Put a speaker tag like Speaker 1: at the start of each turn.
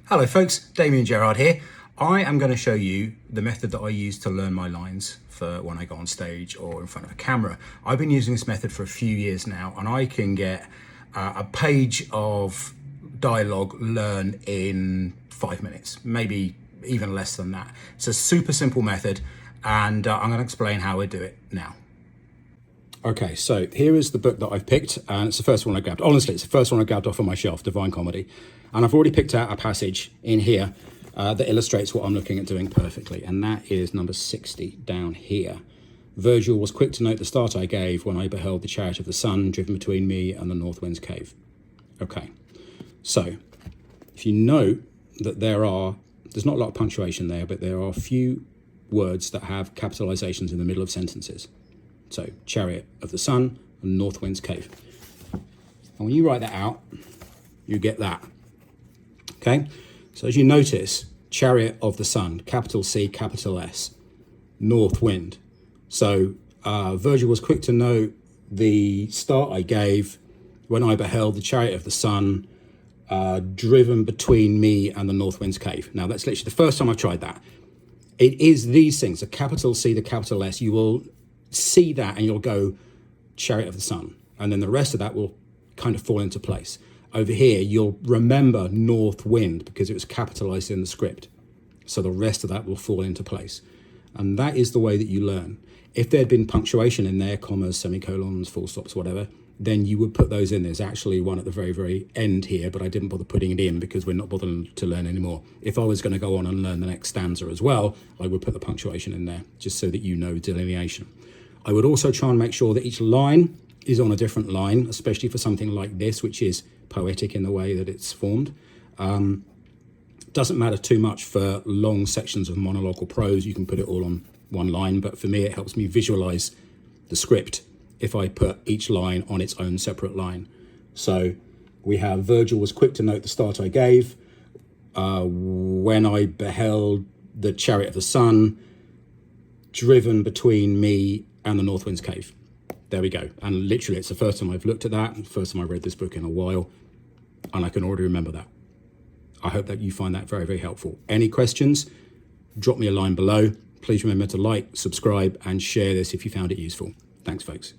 Speaker 1: Hello folks, Damien Gerard here. I am going to show you the method that I use to learn my lines for when I go on stage or in front of a camera. I've been using this method for a few years now, and I can get a page of dialogue learn in 5 minutes, maybe even less than that. It's a super simple method, and I'm going to explain how I do it now. Okay, so here is the book that I've picked, and it's the first one I grabbed. Honestly, it's the first one I grabbed off of my shelf, Divine Comedy. And I've already picked out a passage in here that illustrates what I'm looking at doing perfectly, and that is number 60 down here. Virgil was quick to note the start I gave when I beheld the chariot of the sun driven between me and the north wind's cave. Okay, so if you note that there's not a lot of punctuation there, but there are a few words that have capitalizations in the middle of sentences. So, chariot of the sun and north wind's cave. And when you write that out, you get that. Okay? So as you notice, chariot of the sun, capital C, capital S, north wind. So Virgil was quick to note the start I gave when I beheld the chariot of the sun driven between me and the north wind's cave. Now, that's literally the first time I've tried that. It is these things, the capital C, the capital S. You will see that and you'll go chariot of the sun, and then the rest of that will kind of fall into place. Over here you'll remember north wind because it was capitalized in the script, so the rest of that will fall into place. And that is the way that you learn. If there had been punctuation in there, commas, semicolons, full stops, whatever, then you would put those in. There's actually one at the very end here, but I didn't bother putting it in because we're not bothering to learn anymore. If I was going to go on and learn the next stanza as well, I would put the punctuation in there just so that you know delineation. I would also try and make sure that each line is on a different line, especially for something like this, which is poetic in the way that it's formed. Doesn't matter too much for long sections of monologue or prose. You can put it all on one line, but for me, it helps me visualize the script if I put each line on its own separate line. So we have Virgil was quick to note the start I gave when I beheld the chariot of the sun driven between me and the north wind's cave. There we go. And literally, it's the first time I've looked at that, first time I read this book in a while, and I can already remember that. I hope that you find that very helpful. Any questions, drop me a line below. Please remember to like, subscribe, and share this if you found it useful. Thanks, folks.